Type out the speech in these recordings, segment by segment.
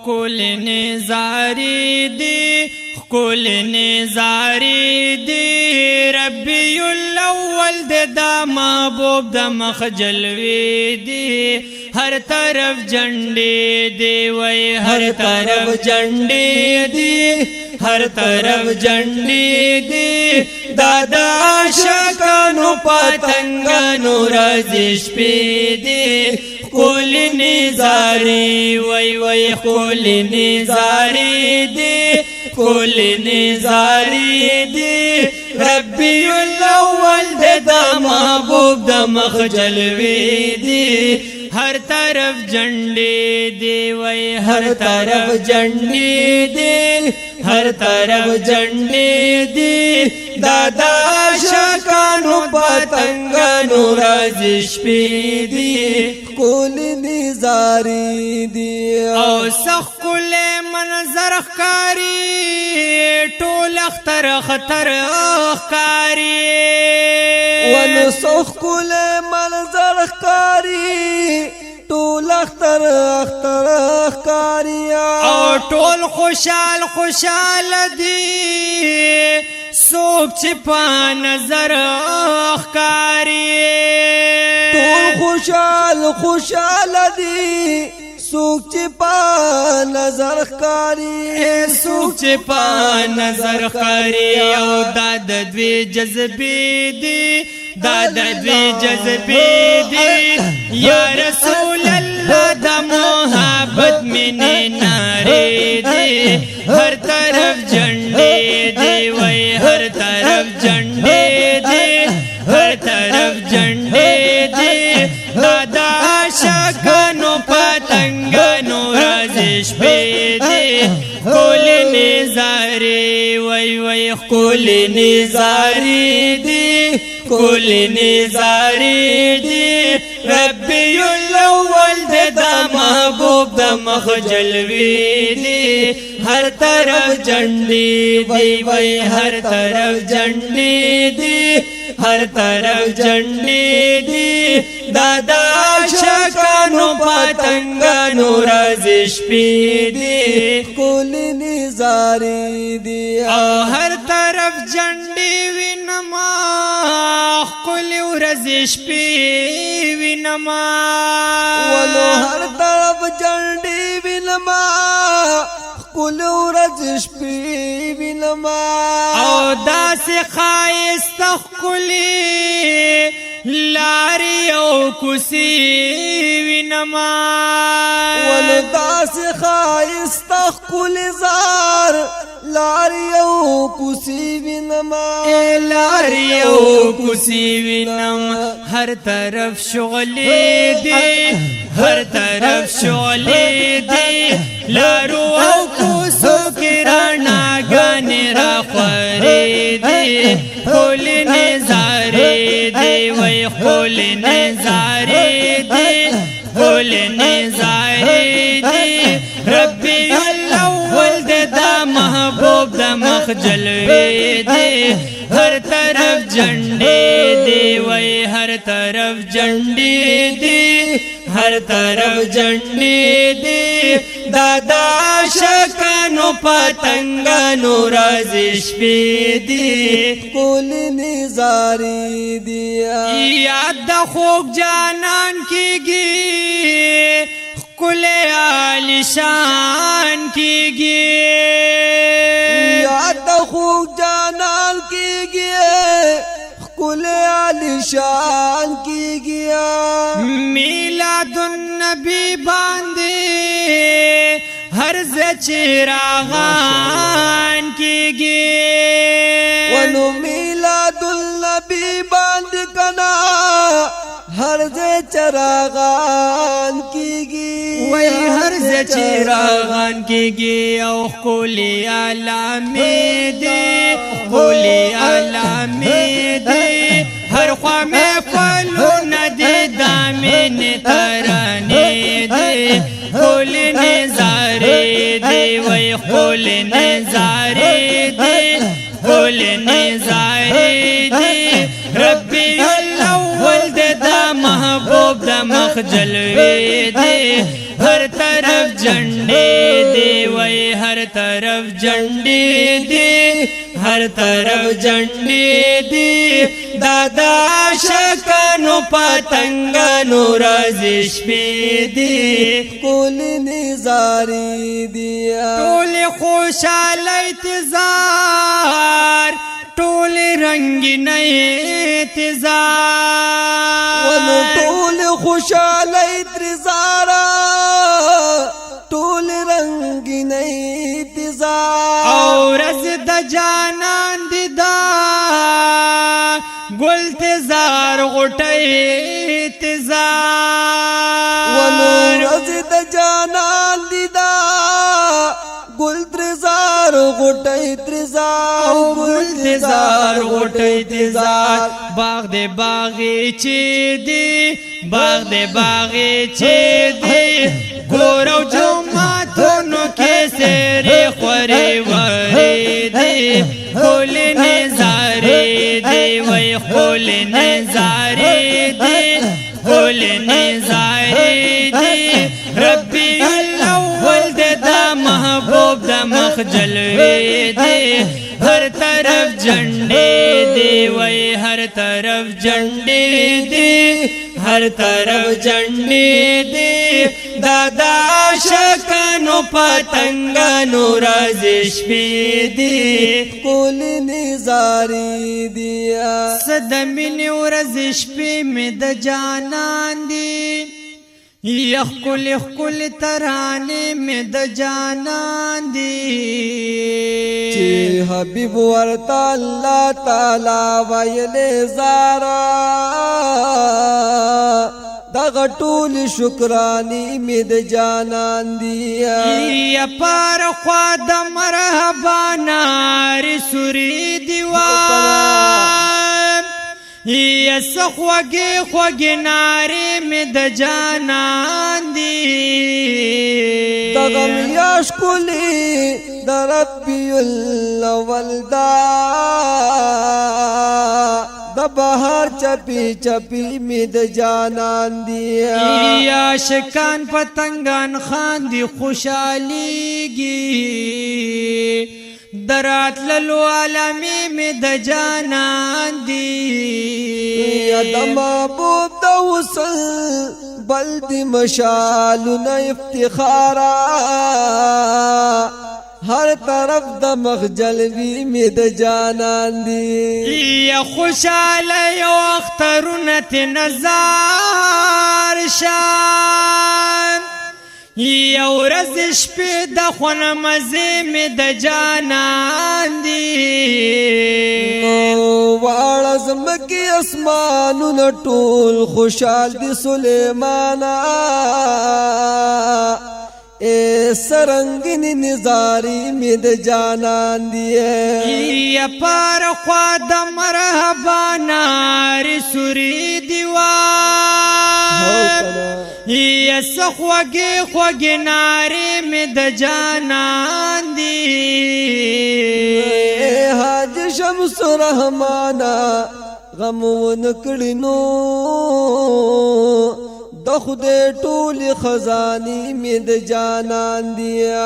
کل نظاری دی کل نظاری دی ربی الاول دی دا محبوب دا مخ جلوی دی ہر طرف جھنڈے دی وی ہر طرف جھنڈے دی ہر طرف جھنڈے دی دادا عاشقانو پتنگانو رازش پی دی کل نظاری وی وی کل نظاری دی کل نظاری دی ربی الاول دی دا محبوب دا مخ جلوی دی ہر طرف جھنڈے دی وی ہر طرف جھنڈے دی ہر طرف جھنڈے دی دادا عاشقانو پتنگانو رازش پی دی کل نظاری دی او سخ کل منظر اخکاری ټول اختر خطر اخکاری ولو سخ کل منظر اخکاری ټول اختر اختر اخکاری او ټول خوشحال خوشحال دی سوک چې په نظر اخکاری ټول خوشحال خوشحال دی سوک چې په نظر اخکاری سوک چې په نظر اخکاری او دا د دوی جذبې دی دا د دوی جذبې دی یا رسول الله دا محبت مینې نارې دی ہر طرف جھنڈے دی وی ہر طرف جھنڈے دی ہر طرف جھنڈے دی دادا عاشقانو پتنگانو رازش پی دی کل نظاری وی وی کل نظاری دی کل نظاری دی ربی الاول دی دا محبوب دا مخ جلوی دی ہر طرف جھنڈے دی وی ہر طرف جھنڈے دی ہر طرف جھنڈے دی دادا عاشقانو پتنگانو رازش پی دی کل نظاری دی او ہر طرف جھنڈے وینما کل رازش پی وینما ولو ہر طرف جھنڈے وینما کل رازش پی وینما او داس خایست کلی لاری او کسی وینما ولو داس خایست کل زار لاری او کسی وینما لاری او کسی وینما ہر طرف شغلی دی ہر طرف شغلی دی لارو او کوسو کی رانا گانی را خوری دی کل نظاری دی وی کل نظاری دی کل نظاری دی ربی الاول دی دا محبوب دا مخ جلوی دی ہر طرف جھنڈے دی وی ہر طرف جھنڈے دی ہر طرف جھنڈے دی دادا عاشقانو پتنگانو رازش پی دی کل نظاری دی یاد دا خوب جانان کی گی کل عالیشان کی گی یاد خوب جانان کی گئے کل عالیشان کی گیا میلاد النبی باندے ہر چراغان کی گی ولو میلاد النبی باند کنا ہر چراغان کی گی وی ہر چراغان کی گی او قولی علامی دی قولی علامی دی ہر خواہ میں فلون دی دامن ترانی دی قول نظاری دی وی قول نظاری دی قول نظاری دی ربی الاول دی دا محبوب دا مخ جلوی دی ہر طرف جھنڈے دی हर तरफ झंडे दे हर तरफ झंडे दे दादा शकनो पतंगनो रजिश पे दे कुल निजारी दिया टोल खुशाल इंतजार टोल रंगीन इंतजार टोल खुशाल इंतजारा टोल रंगीन इंतजार और रज द जानान दीदार गुल इंतजार गुटे इंतजार रज द जानान दीदार गुल त्रिजार गुटे त्रिजार गुल इंतजार गुटे इंतजार बाग दे बागीचे दे बाग दे बागीचे दे गोरव जुमातों के सेरे ख्वरे वरे दे खोल नजारे दे वही खोल नजारे दे खोल नजारे दे रब्बी अव्वल दे दा महबूब दा मखजलवे दे हर तरफ झंडे दे वही हर तरफ झंडे दे हर तरफ झंडे दे दादा शकनो पतंगनो रजिश पे दे कुल निजारी दिया सदमिन रजिश पे में द जानान दी यखकुल यखकुल तराने में द जानान दी ची हबीब वर्ता अल्लाह ताला वयले जारा दगा टूल शुक्रानी में द जानान दिया या पार ख्वाद मरहबा नार सुरी दीवार या सख्वगे ख्वगे नारे में द जानान दी दगम याशकुली दरब्बियुल वल्दा दबहर चपी चपी में द जानान दिया या शिकान पतंगान खान दी खुशालीगी दरात ललो आलमी में द जानान दी महबूब द वसल बल्दी मशाल न इफ्तिखारा हर तरफ द मखजलवी में द जानान दी या खुशाल यो अख्तरुनत नजार शान या रजिश पे दखन मजे में द जानान दी वाड़ज़म की आसमान न टूल खुशाल दी सुलेमाना ए सरंगिन निजारी में द जानान दिए या पार ख्वाद मरहबा नार सुरी दीवार या सख्वगे ख्वगे नारे में द जानान दी हाज शम्स रहमाना गम नकड़नो दखदे टूल खजानी में द जानान दिया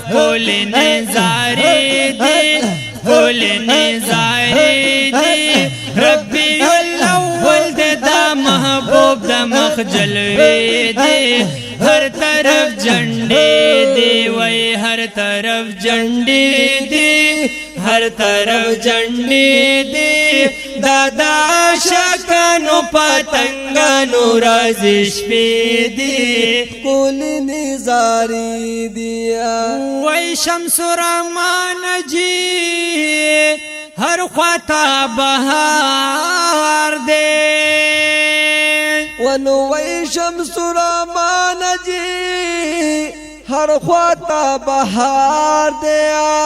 खोल नजारे दे खोल नजारे दे रब्बी अव्वल दे दा महबूब दा मखजलवे दे हर तरफ झंडे दे वही हर तरफ झंडे दे हर तरफ झंडे दे दादा शकनो पतंगनो रजिश पे दे कुल निजारी दिया वही शम्स रहमान जी हर ख्वाता बहार दे वनुवै शम्स रहमान जी हर ख्वाता बहार दे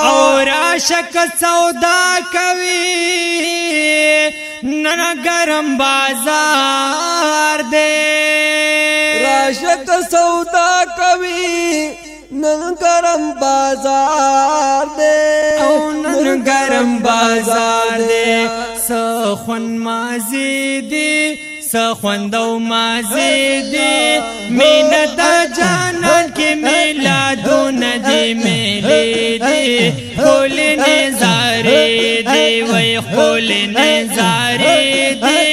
और आशक सौदा कवि नन गरम बाजार दे राशक सौदा कवि नन गरम बाजार दे नन गरम बाजार दे सखन माजी दे सखवंदो माजी दे मीनत जानन के मिला दो नदी में دی خول نظاری دی وی خول نظاری دی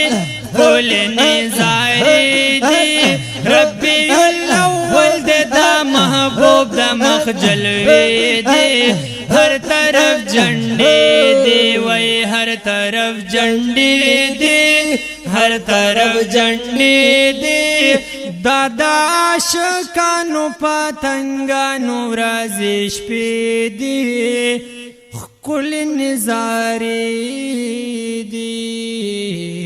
خول نظاری دی ربی الاول دا محبوب دا مخجلوی دی ہر طرف جھنڈی دی وی ہر طرف جھنڈی دی ہر طرف جھنڈی دی دادا عاشقانو پتنگانو رازی شپی دی خل نظاری دی